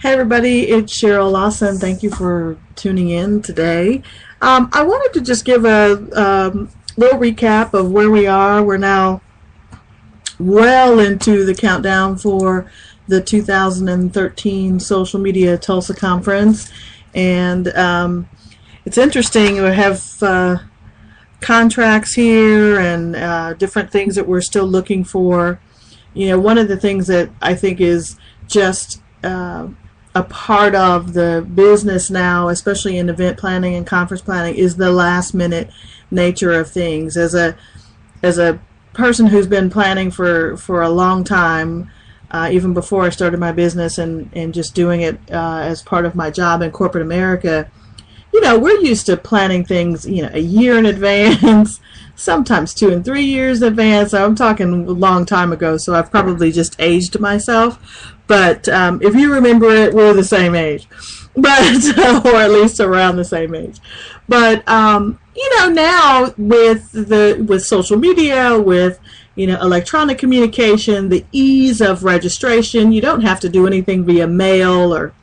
Hey everybody, it's Cheryl Lawson. Thank you for tuning in today. I wanted to just give a little recap of where we are. We're now well into the countdown for the 2013 Social Media Tulsa Conference, and it's interesting. We have contracts here and different things that we're still looking for. You know, one of the things that I think is just a part of the business now, especially in event planning and conference planning, is the last minute nature of things. As a person who's been planning for a long time, even before I started my business and just doing it as part of my job in corporate America, you know, we're used to planning things, you know, a year in advance, sometimes 2 and 3 years in advance. I'm talking a long time ago, so I've probably just aged myself. But if you remember it, we're the same age, but or at least around the same age. But you know, now with social media, with electronic communication, the ease of registration, you don't have to do anything via mail or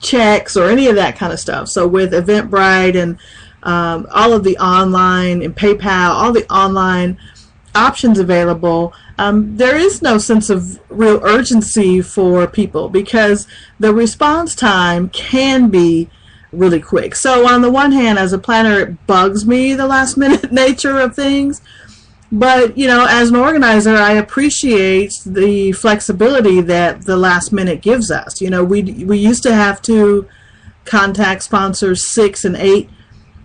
checks or any of that kind of stuff. So with Eventbrite and all of the online and PayPal, all the online options available, there is no sense of real urgency for people because the response time can be really quick. So on the one hand, as a planner, it bugs me, the last minute nature of things. But, you know, as an organizer, I appreciate the flexibility that the last minute gives us. You know, we used to have to contact sponsors 6 and 8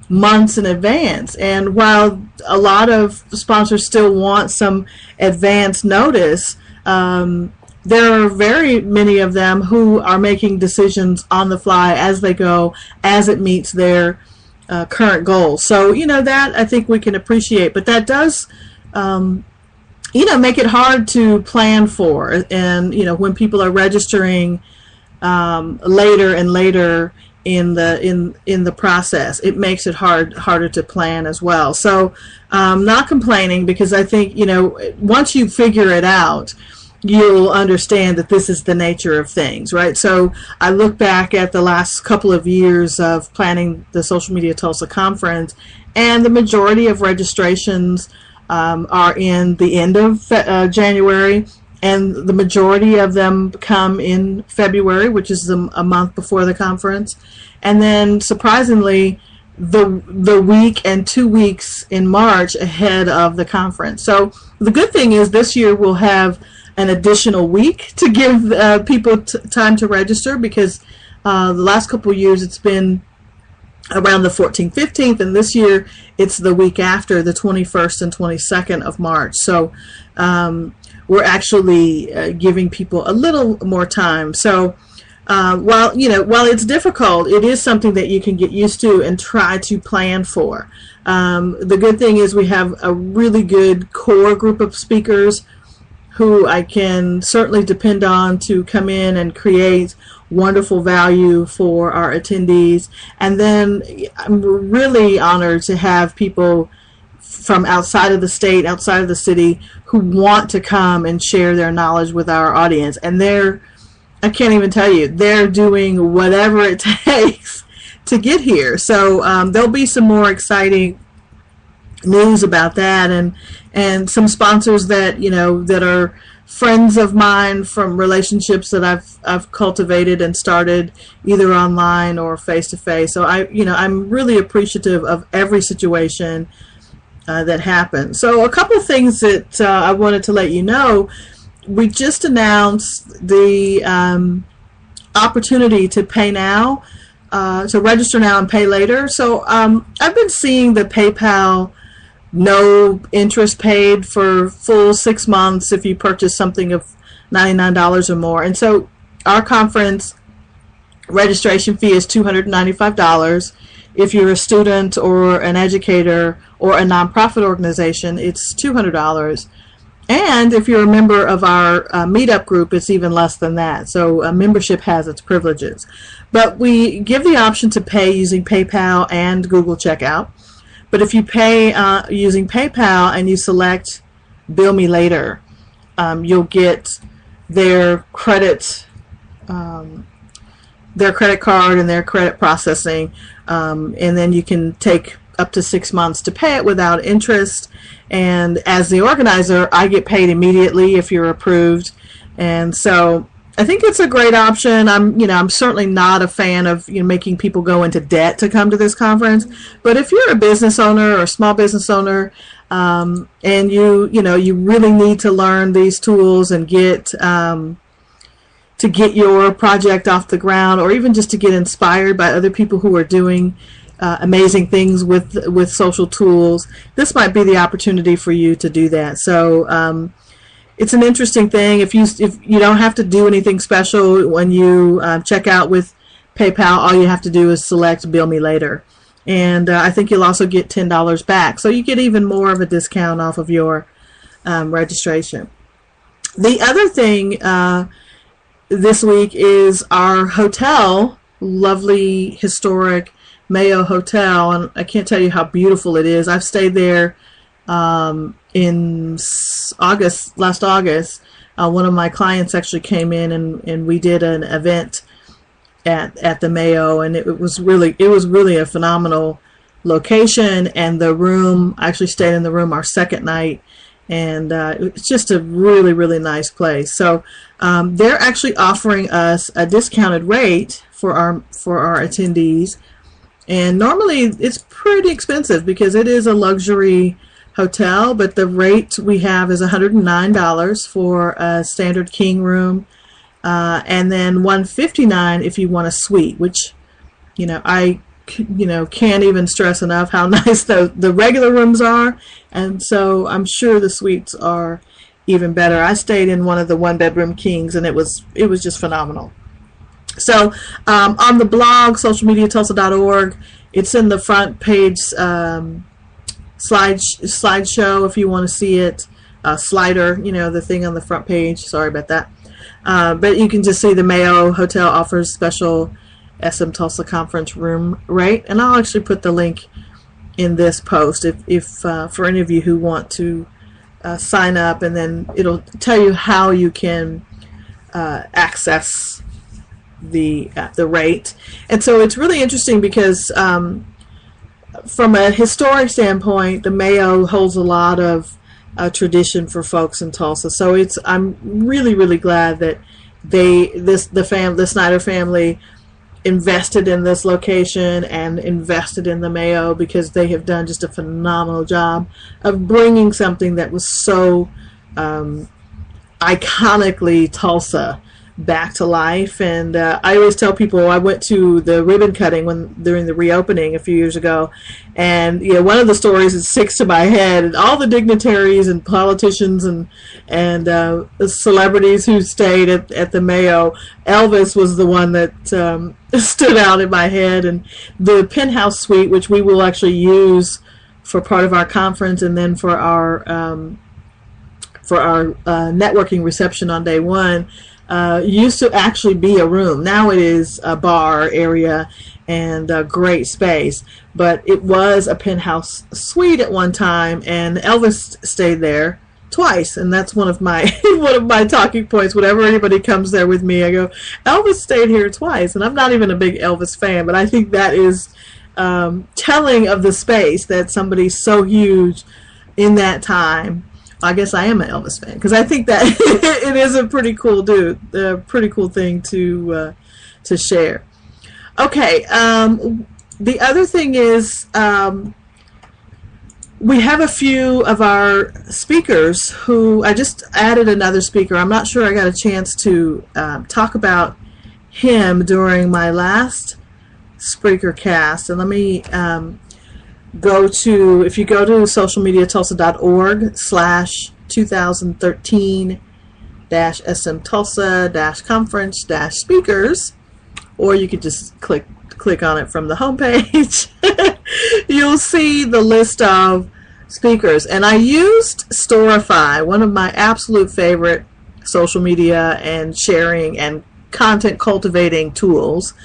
months in advance, and while a lot of sponsors still want some advance notice, there are very many of them who are making decisions on the fly as they go, as it meets their current goals. So, you know, that I think we can appreciate, but that does you know, make it hard to plan for. And you know, when people are registering later and later in the process, it makes it harder to plan as well. So not complaining, because I think, you know, once you figure it out, you'll understand that this is the nature of things, right? So I look back at the last couple of years of planning the Social Media Tulsa Conference, and the majority of registrations are in the end of January, and the majority of them come in February, which is a month before the conference, and then surprisingly the week and 2 weeks in March ahead of the conference. So the good thing is this year we'll have an additional week to give people time to register, because the last couple of years it's been around the 14th, 15th, and this year it's the week after, the 21st and 22nd of March. So we're actually giving people a little more time. So while it's difficult, it is something that you can get used to and try to plan for. The good thing is we have a really good core group of speakers who I can certainly depend on to come in and create wonderful value for our attendees. And then I'm really honored to have people from outside of the state, outside of the city, who want to come and share their knowledge with our audience. And I can't even tell you, they're doing whatever it takes to get here. So there'll be some more exciting news about that, and some sponsors that, you know, that are friends of mine from relationships that I've cultivated and started either online or face to face. So I'm really appreciative of every situation that happens. So a couple of things that I wanted to let you know. We just announced the opportunity to pay now, to register now and pay later. So I've been seeing the PayPal no interest paid for full 6 months if you purchase something of $99 or more. And so our conference registration fee is $295. If you're a student or an educator or a nonprofit organization, it's $200. And if you're a member of our meetup group, it's even less than that. So membership has its privileges. But we give the option to pay using PayPal and Google Checkout. But if you pay using PayPal and you select Bill Me Later, you'll get their credit their credit card and their credit processing, and then you can take up to 6 months to pay it without interest. And as the organizer, I get paid immediately if you're approved. And so I think it's a great option. I'm certainly not a fan of making people go into debt to come to this conference. But if you're a business owner or a small business owner, and you really need to learn these tools and get to get your project off the ground, or even just to get inspired by other people who are doing amazing things with social tools, this might be the opportunity for you to do that. So it's an interesting thing. If you don't have to do anything special when you check out with PayPal, all you have to do is select Bill Me Later. And I think you'll also get $10 back. So you get even more of a discount off of your registration. The other thing this week is our hotel, lovely, historic Mayo Hotel, and I can't tell you how beautiful it is. I've stayed there in last August. One of my clients actually came in and we did an event at the Mayo, and it was really a phenomenal location. And the room, I actually stayed in the room our second night, and it's just a really, really nice place. So they're actually offering us a discounted rate for our attendees. And normally it's pretty expensive because it is a luxury hotel, but the rate we have is $109 for a standard king room, and then $159 if you want a suite, which I can't even stress enough how nice the regular rooms are, and so I'm sure the suites are even better. I stayed in one of the one-bedroom kings, and it was just phenomenal. So on the blog, socialmediatulsa.org, it's in the front page slideshow if you want to see it. Slider, the thing on the front page. Sorry about that. But you can just see the Mayo Hotel offers special SM Tulsa Conference room rate. And I'll actually put the link in this post if for any of you who want to sign up, and then it'll tell you how you can access the rate. And so it's really interesting because from a historic standpoint, the Mayo holds a lot of tradition for folks in Tulsa. So I'm really, really glad that the Snyder family invested in this location and invested in the Mayo, because they have done just a phenomenal job of bringing something that was so iconically Tulsa back to life. And I always tell people, I went to the ribbon cutting during the reopening a few years ago, and one of the stories that sticks to my head, and all the dignitaries and politicians and celebrities who stayed at the Mayo, Elvis was the one that stood out in my head. And the penthouse suite, which we will actually use for part of our conference and then for our networking reception on day one, used to actually be a room. Now it is a bar area and a great space, but it was a penthouse suite at one time, and Elvis stayed there twice, and that's one of my talking points. Whenever anybody comes there with me, I go, Elvis stayed here twice. And I'm not even a big Elvis fan, but I think that is telling of the space, that somebody so huge in that time. I guess I am an Elvis fan, because I think that it is a pretty cool pretty cool thing to share. Okay, the other thing is we have a few of our speakers who, I just added another speaker. I'm not sure I got a chance to talk about him during my last Spreaker cast. And let me if you go to socialmediatulsa.org/2013-SM Tulsa-conference-speakers, or you could just click on it from the homepage. You'll see the list of speakers. And I used Storify, one of my absolute favorite social media and sharing and content cultivating tools.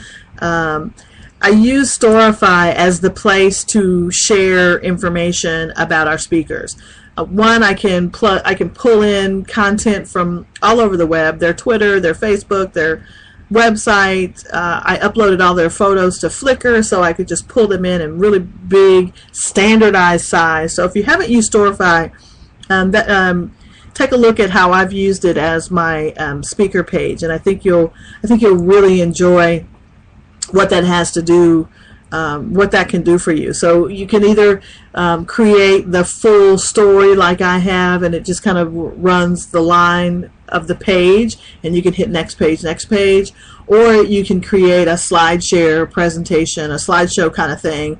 I use Storify as the place to share information about our speakers. One, I can pull in content from all over the web, their Twitter, their Facebook, their website. I uploaded all their photos to Flickr so I could just pull them in really big standardized size. So if you haven't used Storify, take a look at how I've used it as my speaker page, and I think you'll really enjoy what that has to do, what that can do for you. So you can either create the full story like I have, and it just kind of runs the line of the page, and you can hit next page, or you can create a SlideShare presentation, a slideshow kind of thing,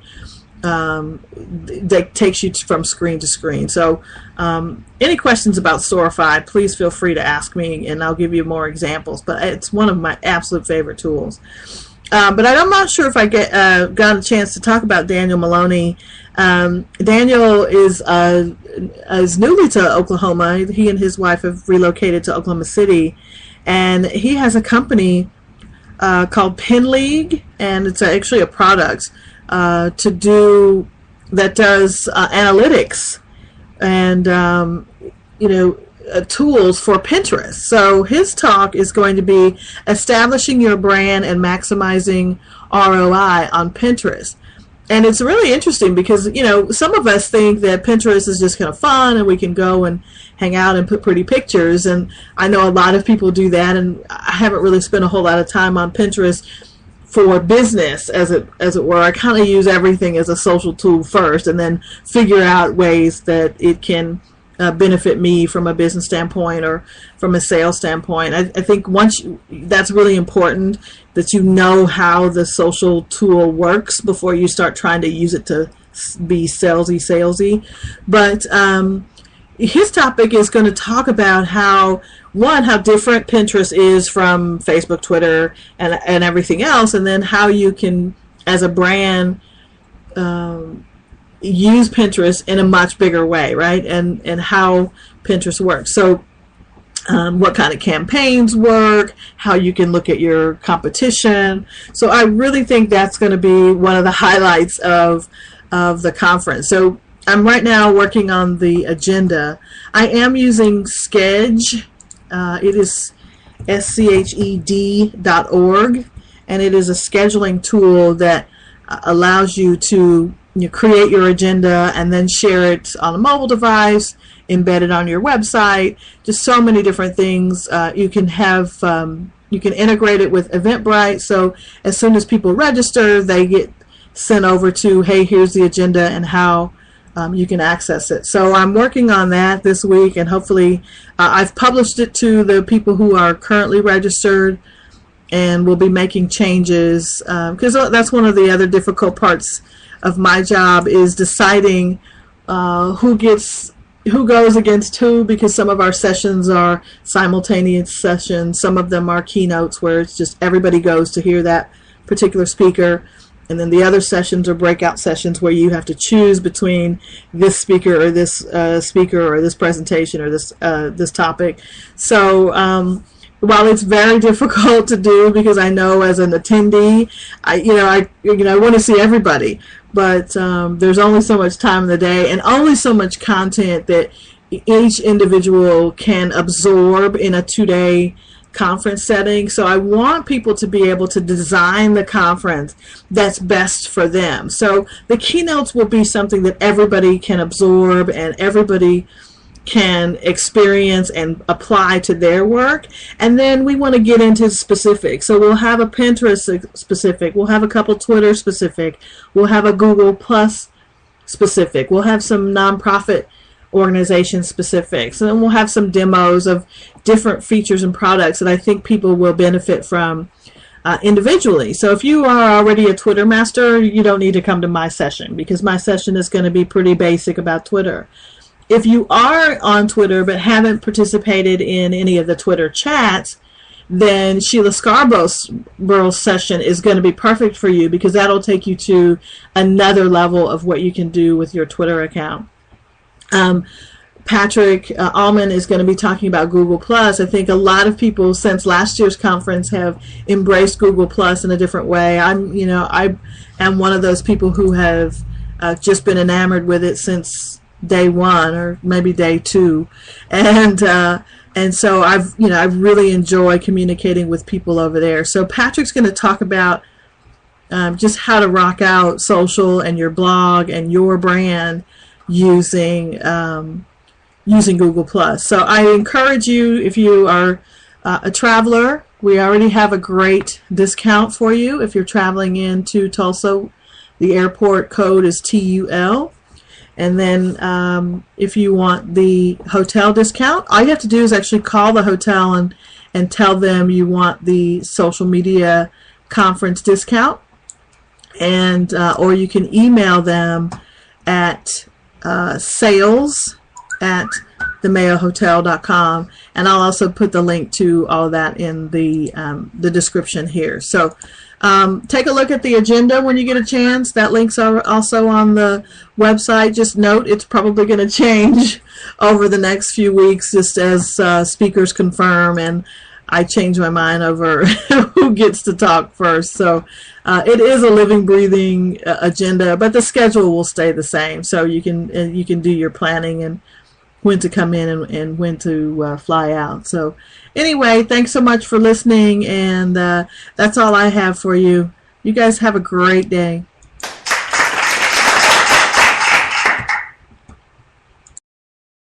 that takes you from screen to screen. So any questions about Storify, please feel free to ask me, and I'll give you more examples. But it's one of my absolute favorite tools. But I'm not sure if I got a chance to talk about Daniel Maloney. Daniel is newly to Oklahoma. He and his wife have relocated to Oklahoma City, and he has a company called Pen League, and it's actually a product that does analytics and tools for Pinterest. So his talk is going to be establishing your brand and maximizing ROI on Pinterest. And it's really interesting because, some of us think that Pinterest is just kind of fun and we can go and hang out and put pretty pictures. And I know a lot of people do that, and I haven't really spent a whole lot of time on Pinterest for business, as it were. I kind of use everything as a social tool first, and then figure out ways that it can benefit me from a business standpoint or from a sales standpoint. I think that's really important, that you know how the social tool works before you start trying to use it to be salesy. But his topic is going to talk about how different Pinterest is from Facebook, Twitter, and everything else, and then how you can, as a brand, use Pinterest in a much bigger way, right? And how Pinterest works. So what kind of campaigns work, how you can look at your competition. So I really think that's going to be one of the highlights of the conference. So I'm right now working on the agenda. I am using Sketch. It is sched.org, and it is a scheduling tool that allows you to create your agenda and then share it on a mobile device, embed it on your website, just so many different things. You can integrate it with Eventbrite, so as soon as people register, they get sent over to, hey, here's the agenda and how you can access it. So I'm working on that this week, and hopefully I've published it to the people who are currently registered, and we'll be making changes, because that's one of the other difficult parts of my job, is deciding who goes against who, because some of our sessions are simultaneous sessions, some of them are keynotes where it's just everybody goes to hear that particular speaker, and then the other sessions are breakout sessions where you have to choose between this speaker or this presentation or this topic. So while it's very difficult to do, because I know as an attendee, I want to see everybody, but there's only so much time in the day and only so much content that each individual can absorb in a 2-day conference setting. So I want people to be able to design the conference that's best for them. So the keynotes will be something that everybody can absorb and everybody can experience and apply to their work. And then we want to get into specifics. So we'll have a Pinterest specific, we'll have a couple Twitter specific, we'll have a Google Plus specific, we'll have some nonprofit organization specifics, and then we'll have some demos of different features and products that I think people will benefit from individually. So if you are already a Twitter master, you don't need to come to my session, because my session is going to be pretty basic about Twitter. If you are on Twitter but haven't participated in any of the Twitter chats, then Sheila Scarborough's session is going to be perfect for you, because that'll take you to another level of what you can do with your Twitter account. Patrick Allman is going to be talking about Google Plus. I think a lot of people since last year's conference have embraced Google Plus in a different way. I am one of those people who have just been enamored with it since day one, or maybe day two, and And so I really enjoy communicating with people over there. So Patrick's going to talk about just how to rock out social and your blog and your brand using Google Plus. So I encourage you, if you are a traveler, we already have a great discount for you. If you're traveling into Tulsa, the airport code is TUL. And then if you want the hotel discount, all you have to do is actually call the hotel and tell them you want the social media conference discount. And or you can email them at sales@themayohotel.com, and I'll also put the link to all that in the description here. So take a look at the agenda when you get a chance. That link's also on the website. Just note it's probably going to change over the next few weeks, just as speakers confirm and I change my mind over who gets to talk first. So it is a living, breathing agenda, but the schedule will stay the same. So you can do your planning and when to come in and when to fly out. So anyway, thanks so much for listening, and that's all I have for you. You guys have a great day.